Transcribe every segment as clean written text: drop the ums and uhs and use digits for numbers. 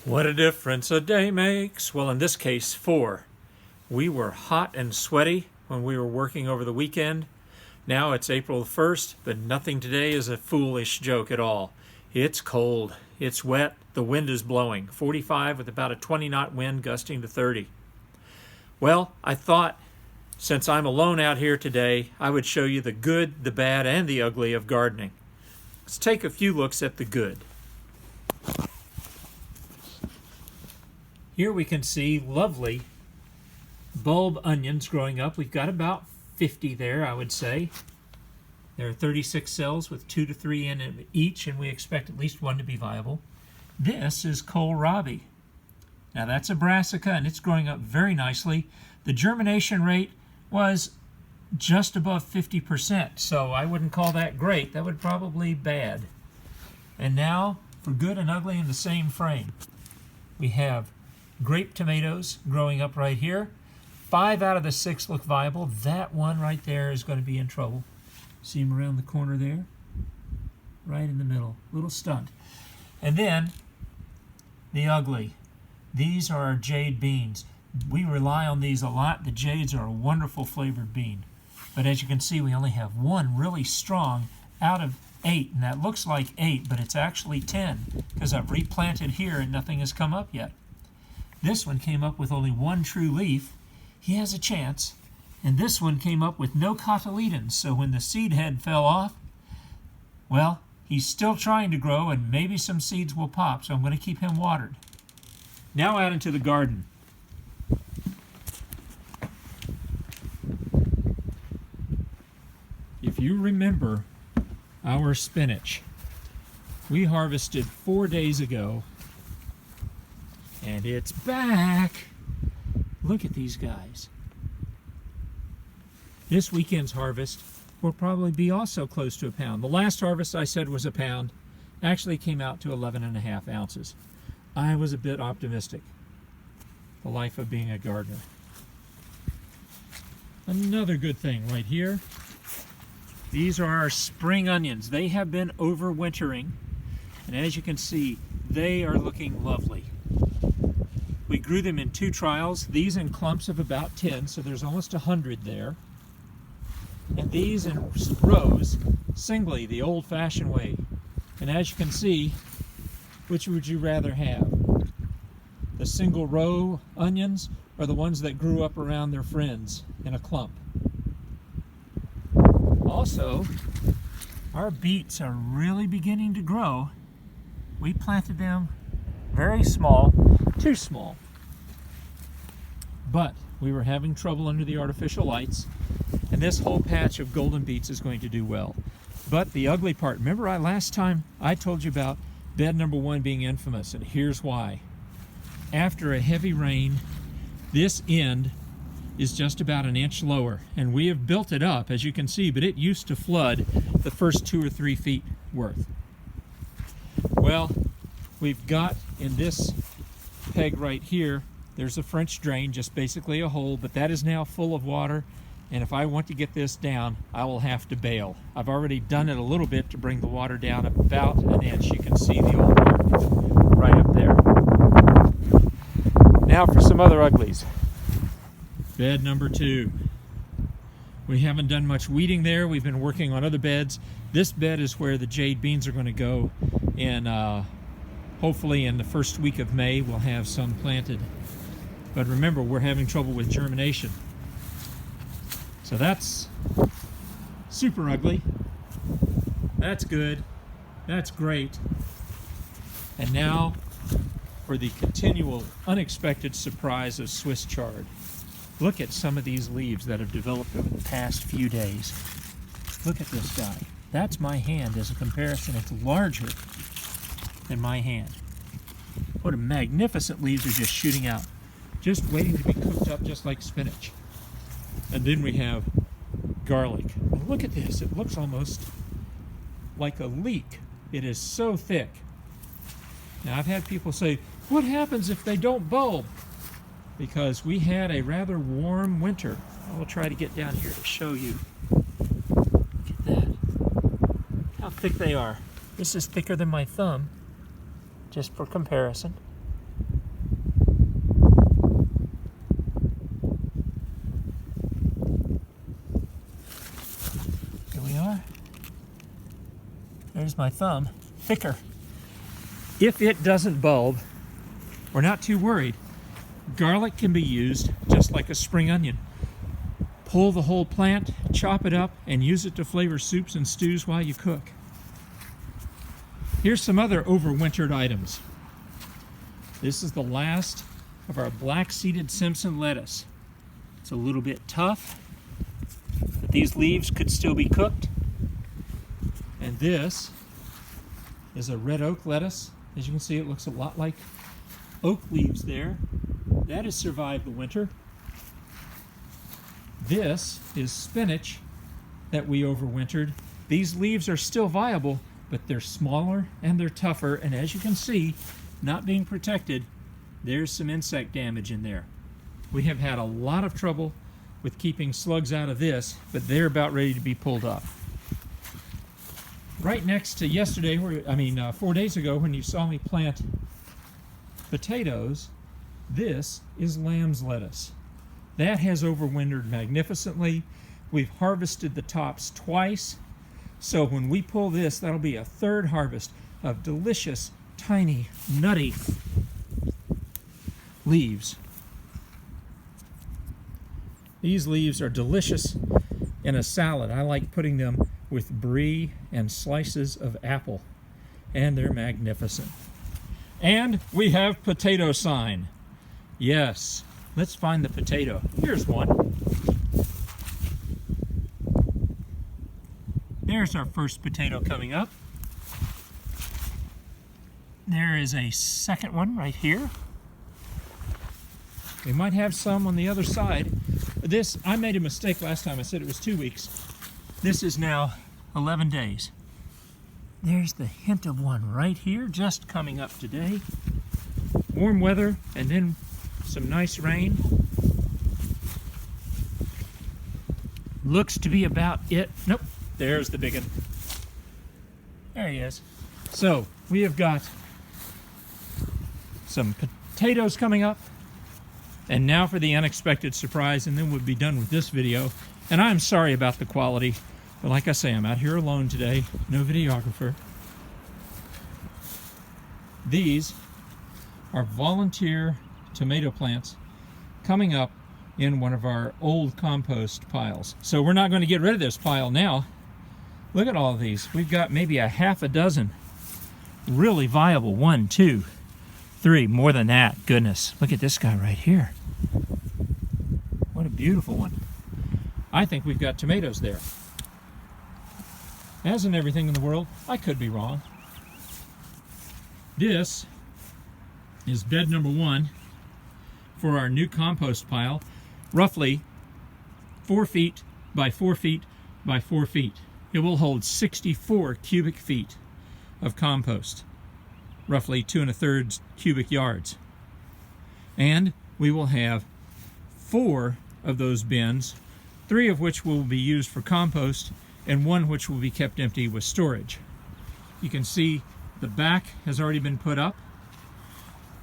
What a difference a day makes. Well, in this case, 4. We were hot and sweaty when we were working over the weekend. Now it's April 1st, but nothing today is a foolish joke at all. It's cold, it's wet, the wind is blowing, 45 with about a 20-knot wind gusting to 30. Well, I thought, since I'm alone out here today, I would show you the good, the bad, and the ugly of gardening. Let's take a few looks at the good. Here we can see lovely bulb onions growing up. We've got about 50 there, I would say. There are 36 cells with 2 to 3 in each, and we expect at least one to be viable. This is kohlrabi. Now that's a brassica, and it's growing up very nicely. The germination rate was just above 50%, so I wouldn't call that great. That would probably be bad. And now, for good and ugly in the same frame, we have grape tomatoes growing up right here. 5 out of the 6 look viable. That one right there is going to be in trouble. See him around the corner there? Right in the middle. Little stunt. And then, the ugly. These are our jade beans. We rely on these a lot. The jades are a wonderful flavored bean. But as you can see, we only have one really strong out of 8. And that looks like 8, but it's actually 10, because I've replanted here and nothing has come up yet. This one came up with only one true leaf. He has a chance. And this one came up with no cotyledons, so when the seed head fell off, well, he's still trying to grow and maybe some seeds will pop, so I'm going to keep him watered. Now out into the garden. If you remember our spinach, we harvested 4 days ago, and it's back. Look at these guys. This weekend's harvest will probably be also close to a pound. The last harvest I said was a pound. Actually came out to 11.5 ounces. I was a bit optimistic. The life of being a gardener. Another good thing right here. These are our spring onions. They have been overwintering, and as you can see, they are looking lovely. We grew them in 2 trials, these in clumps of about 10, so there's almost 100 there. And these in rows, singly, the old-fashioned way. And as you can see, which would you rather have? The single row onions or the ones that grew up around their friends in a clump? Also, our beets are really beginning to grow. We planted them very small, too small. But we were having trouble under the artificial lights, and this whole patch of golden beets is going to do well. But the ugly part, remember last time I told you about bed number 1 being infamous, and here's why. After a heavy rain, this end is just about an inch lower, and we have built it up, as you can see, but it used to flood the first 2 or 3 feet worth. Well, we've got in this peg right here, there's a French drain, just basically a hole, but that is now full of water, and if I want to get this down, I will have to bail. I've already done it a little bit to bring the water down about an inch. You can see the old mark right up there. Now for some other uglies. Bed number 2. We haven't done much weeding there. We've been working on other beds. This bed is where the jade beans are going to go, and hopefully in the first week of May we'll have some planted. But remember, we're having trouble with germination. So that's super ugly. That's good. That's great. And now for the continual unexpected surprise of Swiss chard. Look at some of these leaves that have developed over the past few days. Look at this guy. That's my hand. As a comparison, it's larger than my hand. What a magnificent leaves are just shooting out. Just waiting to be cooked up just like spinach. And then we have garlic. And look at this. It looks almost like a leek. It is so thick. Now I've had people say, what happens if they don't bulb? Because we had a rather warm winter. I will try to get down here to show you. Look at that. How thick they are. This is thicker than my thumb, just for comparison. here's my thumb, thicker. If it doesn't bulb, we're not too worried. Garlic can be used just like a spring onion. Pull the whole plant, chop it up, and use it to flavor soups and stews while you cook. Here's some other overwintered items. This is the last of our black-seeded Simpson lettuce. It's a little bit tough, but these leaves could still be cooked. And this is a red oak lettuce. As you can see, it looks a lot like oak leaves there. That has survived the winter. This is spinach that we overwintered. These leaves are still viable, but they're smaller and they're tougher, and as you can see, not being protected, there's some insect damage in there. We have had a lot of trouble with keeping slugs out of this, but they're about ready to be pulled up. Right next to yesterday, 4 days ago, when you saw me plant potatoes, this is lamb's lettuce. That has overwintered magnificently. We've harvested the tops twice. So when we pull this, that'll be a third harvest of delicious, tiny, nutty leaves. These leaves are delicious in a salad. I like putting them with brie and slices of apple. And they're magnificent. And we have potato sign. Yes. Let's find the potato. Here's one. There's our first potato coming up. There is a second one right here. We might have some on the other side. This, I made a mistake last time. I said it was 2 weeks. This is now 11 days. There's the hint of one right here, just coming up today. Warm weather, and then some nice rain. Looks to be about it. Nope, there's the big one. There he is. So we have got some potatoes coming up, and now for the unexpected surprise, and then we'll be done with this video. And I'm sorry about the quality, but like I say, I'm out here alone today, no videographer. These are volunteer tomato plants coming up in one of our old compost piles. So we're not going to get rid of this pile now. Look at all of these. We've got maybe a half a dozen really viable. 1, 2, 3, more than that. Goodness, look at this guy right here. What a beautiful one. I think we've got tomatoes there. As in everything in the world, I could be wrong. This is bed number 1 for our new compost pile, roughly 4 feet by 4 feet by 4 feet. It will hold 64 cubic feet of compost, roughly 2 1/3 cubic yards. And we will have 4 of those bins, 3 of which will be used for compost and 1 which will be kept empty with storage. You can see the back has already been put up,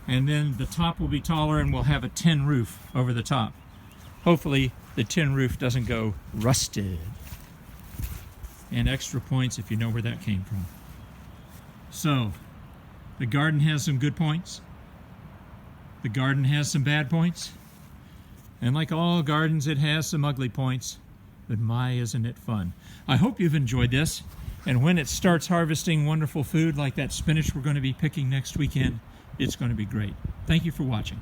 and then the top will be taller and we'll have a tin roof over the top. Hopefully the tin roof doesn't go rusted. And extra points if you know where that came from. So, the garden has some good points. The garden has some bad points. And like all gardens, it has some ugly points. But my, isn't it fun. I hope you've enjoyed this. And when it starts harvesting wonderful food like that spinach we're going to be picking next weekend, it's going to be great. Thank you for watching.